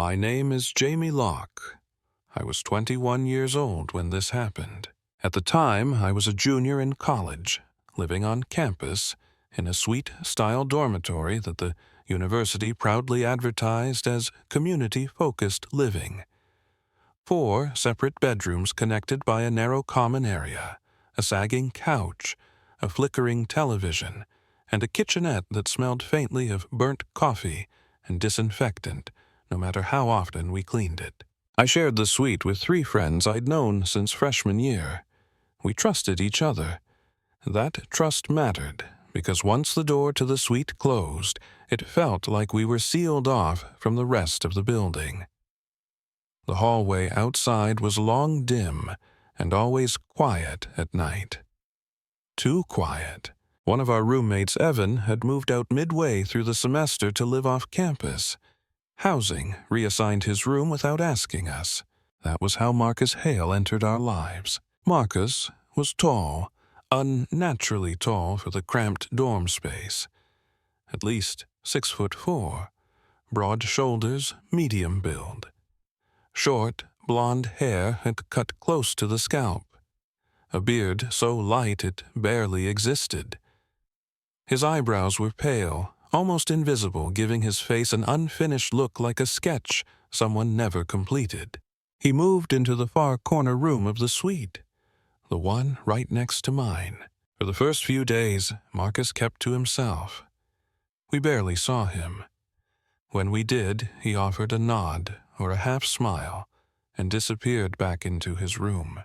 My name is Jamie Locke. I was 21 years old when this happened. At the time, I was a junior in college, living on campus in a suite-style dormitory that the university proudly advertised as community-focused living. 4 separate bedrooms connected by a narrow common area, a sagging couch, a flickering television, and a kitchenette that smelled faintly of burnt coffee and disinfectant, no matter how often we cleaned it. I shared the suite with 3 friends I'd known since freshman year. We trusted each other. That trust mattered, because once the door to the suite closed, it felt like we were sealed off from the rest of the building. The hallway outside was long dim and always quiet at night. Too quiet. One of our roommates, Evan, had moved out midway through the semester to live off campus. Housing reassigned his room without asking us. That was how Marcus Hale entered our lives. Marcus was tall, unnaturally tall for the cramped dorm space. At least 6'4", broad shoulders, medium build. Short, blonde hair had cut close to the scalp. A beard so light it barely existed. His eyebrows were pale, almost invisible, giving his face an unfinished look like a sketch someone never completed. He moved into the far corner room of the suite, the one right next to mine. For the first few days, Marcus kept to himself. We barely saw him. When we did, he offered a nod or a half-smile and disappeared back into his room.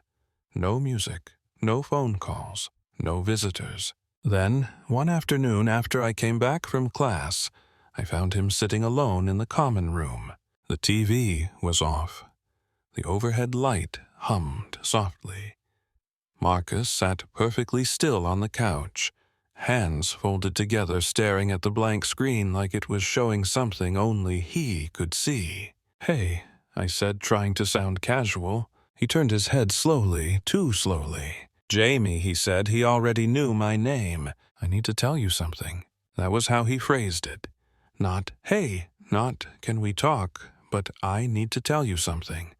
No music, no phone calls, no visitors. Then, one afternoon after I came back from class, I found him sitting alone in the common room. The TV was off. The overhead light hummed softly. Marcus sat perfectly still on the couch, hands folded together, staring at the blank screen like it was showing something only he could see. "Hey," I said, trying to sound casual. He turned his head slowly, too slowly. "Jamie," he said. He already knew my name. "I need to tell you something." That was how he phrased it. Not, "Hey," not, "Can we talk," but "I need to tell you something,"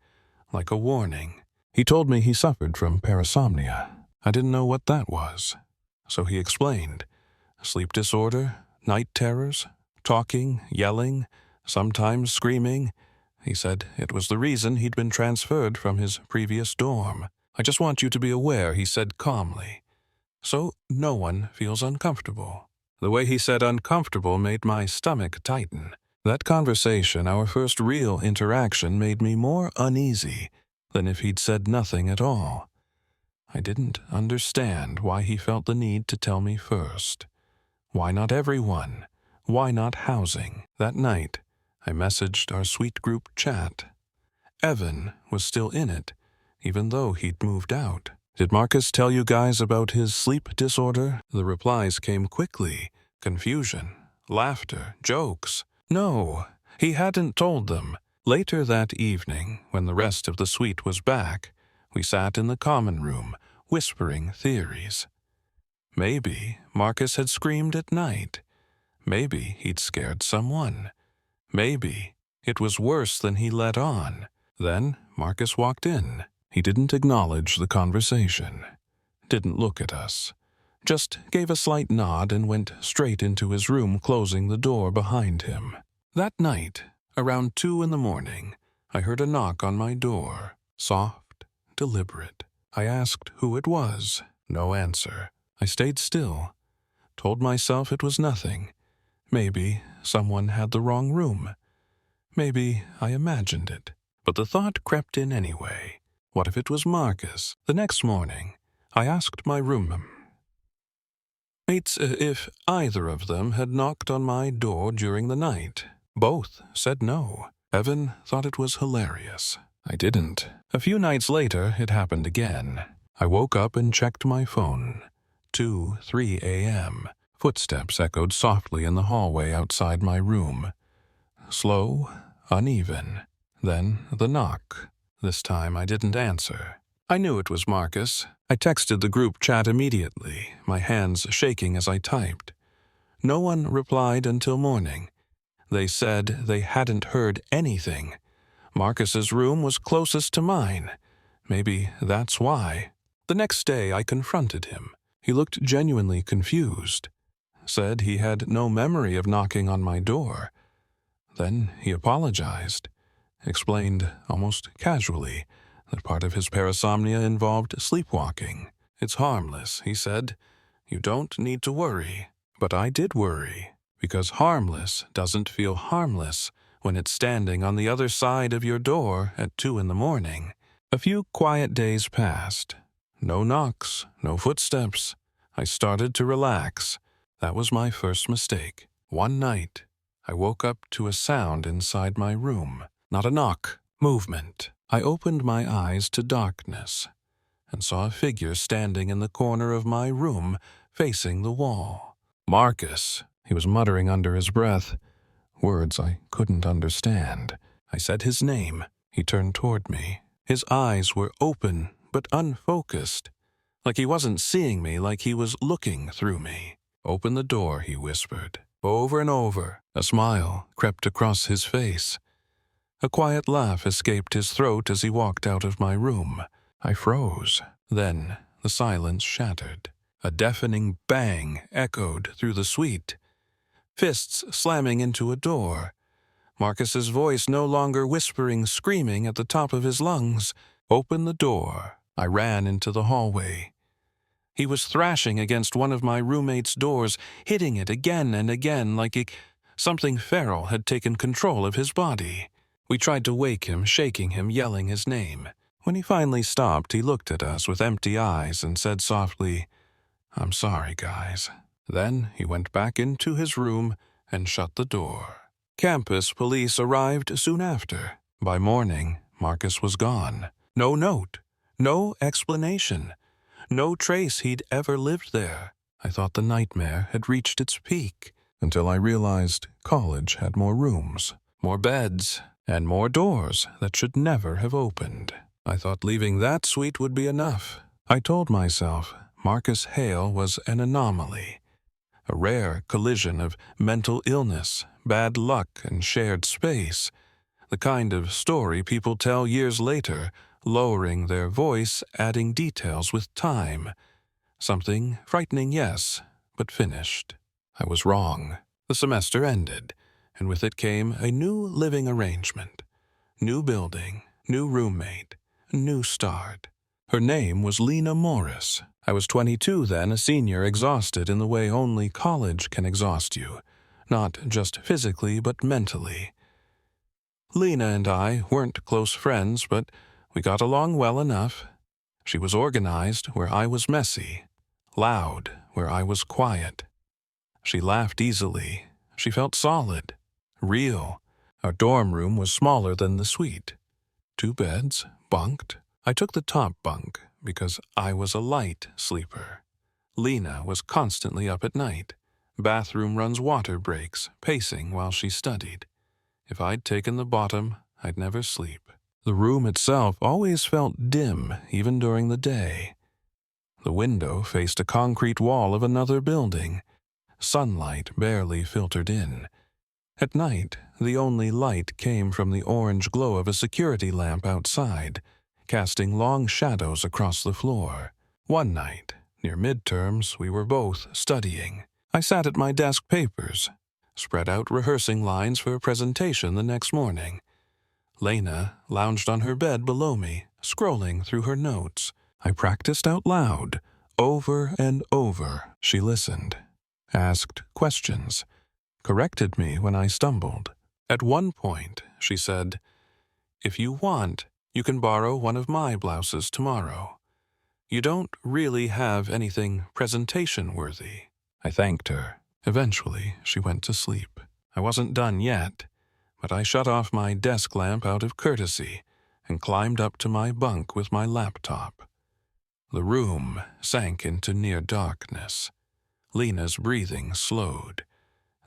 like a warning. He told me he suffered from parasomnia. I didn't know what that was. So he explained. Sleep disorder, night terrors, talking, yelling, sometimes screaming. He said it was the reason he'd been transferred from his previous dorm. "I just want you to be aware," he said calmly, "so no one feels uncomfortable." The way he said uncomfortable made my stomach tighten. That conversation, our first real interaction, made me more uneasy than if he'd said nothing at all. I didn't understand why he felt the need to tell me first. Why not everyone? Why not housing? That night, I messaged our suite group chat. Evan was still in it, even though he'd moved out. "Did Marcus tell you guys about his sleep disorder?" The replies came quickly. Confusion, laughter, jokes. No, he hadn't told them. Later that evening, when the rest of the suite was back, we sat in the common room, whispering theories. Maybe Marcus had screamed at night. Maybe he'd scared someone. Maybe it was worse than he let on. Then Marcus walked in. He didn't acknowledge the conversation, didn't look at us, just gave a slight nod and went straight into his room, closing the door behind him. That night, around 2 a.m, I heard a knock on my door, soft, deliberate. I asked who it was. No answer. I stayed still, told myself it was nothing. Maybe someone had the wrong room. Maybe I imagined it. But the thought crept in anyway. What if it was Marcus? The next morning, I asked my roommates if either of them had knocked on my door during the night. Both said no. Evan thought it was hilarious. I didn't. A few nights later, it happened again. I woke up and checked my phone. 2:03 a.m. Footsteps echoed softly in the hallway outside my room. Slow, uneven. Then the knock. This time I didn't answer. I knew it was Marcus. I texted the group chat immediately, my hands shaking as I typed. No one replied until morning. They said they hadn't heard anything, Marcus's room was closest to mine. Maybe that's why. The next day I confronted him. He looked genuinely confused. Said he had no memory of knocking on my door. Then he apologized. Explained almost casually that part of his parasomnia involved sleepwalking. It's harmless, he said. You don't need to worry. But I did worry, because harmless doesn't feel harmless when it's standing on the other side of your door at 2 a.m. A few quiet days passed. No knocks, no footsteps. I started to relax. That was my first mistake. One night, I woke up to a sound inside my room. Not a knock, movement. I opened my eyes to darkness and saw a figure standing in the corner of my room facing the wall. Marcus, he was muttering under his breath, words I couldn't understand. I said his name. He turned toward me. His eyes were open but unfocused, like he wasn't seeing me, like he was looking through me. Open the door, he whispered, over and over. A smile crept across his face. A quiet laugh escaped his throat as he walked out of my room. I froze. Then the silence shattered. A deafening bang echoed through the suite. Fists slamming into a door. Marcus's voice no longer whispering, screaming at the top of his lungs. Open the door. I ran into the hallway. He was thrashing against one of my roommate's doors, hitting it again and again like something feral had taken control of his body. We tried to wake him, shaking him, yelling his name. When he finally stopped, he looked at us with empty eyes and said softly, "I'm sorry, guys." Then he went back into his room and shut the door. Campus police arrived soon after. By morning, Marcus was gone. No note, no explanation, no trace he'd ever lived there. I thought the nightmare had reached its peak until I realized college had more rooms, more beds, and more doors that should never have opened. I thought leaving that suite would be enough. I told myself Marcus Hale was an anomaly, a rare collision of mental illness, bad luck, and shared space, the kind of story people tell years later, lowering their voice, adding details with time. Something frightening, yes, but finished. I was wrong. The semester ended, and with it came a new living arrangement. New building, new roommate, new start. Her name was Lena Morris. I was 22 then, a senior, exhausted in the way only college can exhaust you, not just physically but mentally. Lena and I weren't close friends, but we got along well enough. She was organized where I was messy, loud where I was quiet. She laughed easily. She felt solid, real. Our dorm room was smaller than the suite. 2 beds, bunked. I took the top bunk because I was a light sleeper. Lena was constantly up at night. Bathroom runs water breaks, pacing while she studied. If I'd taken the bottom, I'd never sleep. The room itself always felt dim, even during the day. The window faced a concrete wall of another building. Sunlight barely filtered in. At night, the only light came from the orange glow of a security lamp outside, casting long shadows across the floor. One night, near midterms, we were both studying. I sat at my desk papers, spread out rehearsing lines for a presentation the next morning. Lena lounged on her bed below me, scrolling through her notes. I practiced out loud, over and over. She listened, asked questions, corrected me when I stumbled. At one point, she said, "If you want, you can borrow one of my blouses tomorrow. You don't really have anything presentation-worthy." I thanked her. Eventually, she went to sleep. I wasn't done yet, but I shut off my desk lamp out of courtesy and climbed up to my bunk with my laptop. The room sank into near darkness. Lena's breathing slowed.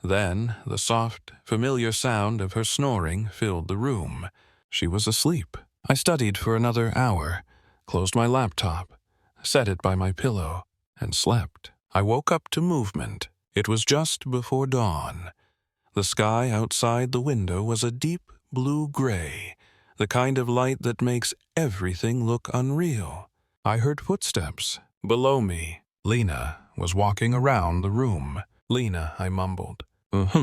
Then the soft, familiar sound of her snoring filled the room. She was asleep. I studied for another hour, closed my laptop, set it by my pillow, and slept. I woke up to movement. It was just before dawn. The sky outside the window was a deep blue-gray. the kind of light that makes everything look unreal. I heard footsteps below me. Lena was walking around the room. "Lena," I mumbled.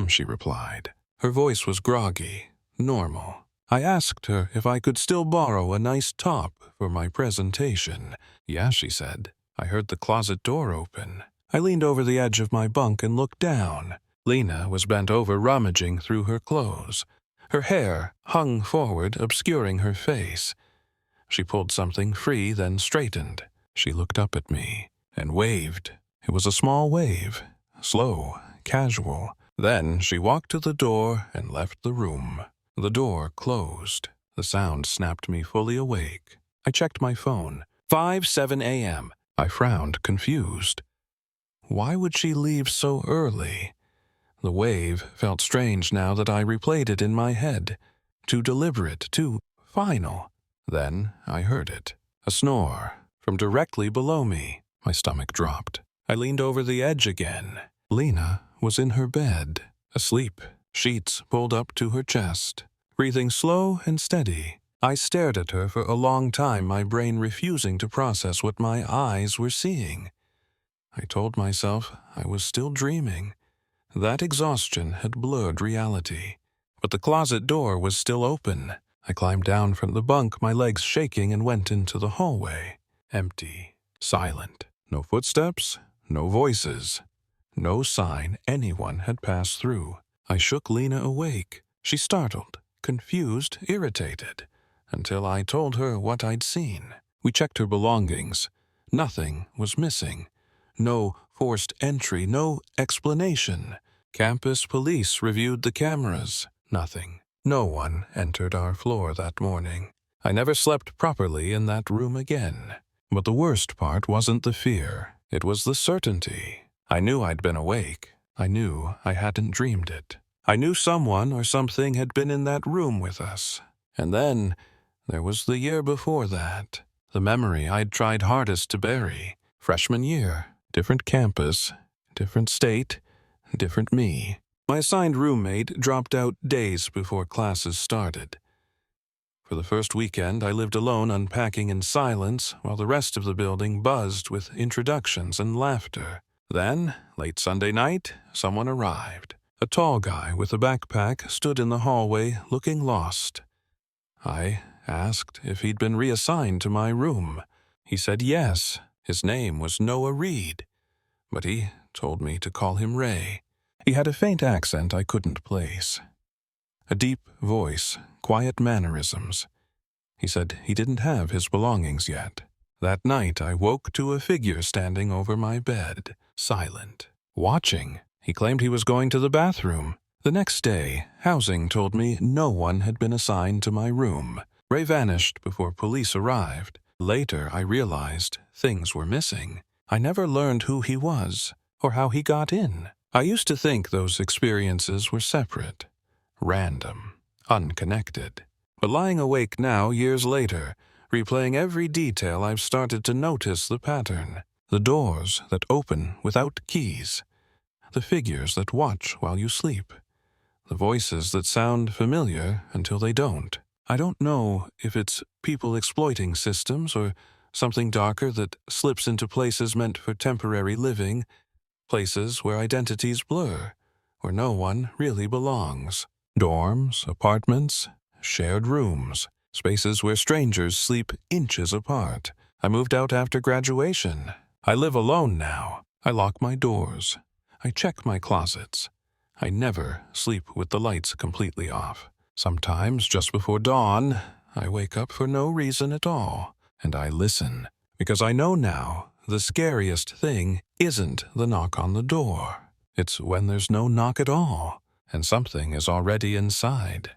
She replied. Her voice was groggy, normal. I asked her if I could still borrow a nice top for my presentation. "Yeah," she said. I heard the closet door open. I leaned over the edge of my bunk and looked down. Lena was bent over rummaging through her clothes. Her hair hung forward, obscuring her face. She pulled something free, then straightened. She looked up at me and waved. It was a small wave, slow, casual. Then she walked to the door and left the room. The door closed. The sound snapped me fully awake. I checked my phone. 5:07 a.m. I frowned, confused. Why would she leave so early? The wave felt strange now that I replayed it in my head. Too deliberate, too final. Then I heard it. A snore from directly below me. My stomach dropped. I leaned over the edge again. Lena was in her bed, asleep, sheets pulled up to her chest, breathing slow and steady. I stared at her for a long time, my brain refusing to process what my eyes were seeing. I told myself I was still dreaming. That exhaustion had blurred reality. But the closet door was still open. I climbed down from the bunk, my legs shaking, and went into the hallway. Empty, silent. No footsteps, no voices. No sign anyone had passed through. I shook Lena awake. She startled, confused, irritated, until I told her what I'd seen. We checked her belongings. Nothing was missing. No forced entry, no explanation. Campus police reviewed the cameras. Nothing. No one entered our floor that morning. I never slept properly in that room again. But the worst part wasn't the fear. It was the certainty. I knew I'd been awake. I knew I hadn't dreamed it. I knew someone or something had been in that room with us. And then there was the year before that. The memory I'd tried hardest to bury. Freshman year. Different campus. Different state. Different me. My assigned roommate dropped out days before classes started. For the first weekend, I lived alone, unpacking in silence, while the rest of the building buzzed with introductions and laughter. Then, late Sunday night, someone arrived. A tall guy with a backpack stood in the hallway, looking lost. I asked if he'd been reassigned to my room. He said yes. His name was Noah Reed, but he told me to call him Ray. He had a faint accent I couldn't place. A deep voice, quiet mannerisms. He said he didn't have his belongings yet. That night I woke to a figure standing over my bed, silent, watching. He claimed he was going to the bathroom. The next day, housing told me no one had been assigned to my room. Ray vanished before police arrived. Later I realized things were missing. I never learned who he was or how he got in. I used to think those experiences were separate, random, unconnected. But lying awake now, years later, replaying every detail, I've started to notice the pattern. The doors that open without keys. The figures that watch while you sleep. The voices that sound familiar until they don't. I don't know if it's people exploiting systems or something darker that slips into places meant for temporary living, places where identities blur, where no one really belongs. Dorms, apartments, shared rooms, spaces where strangers sleep inches apart. I moved out after graduation. I live alone now. I lock my doors. I check my closets. I never sleep with the lights completely off. Sometimes, just before dawn, I wake up for no reason at all, and I listen, because I know now the scariest thing isn't the knock on the door. It's when there's no knock at all, and something is already inside.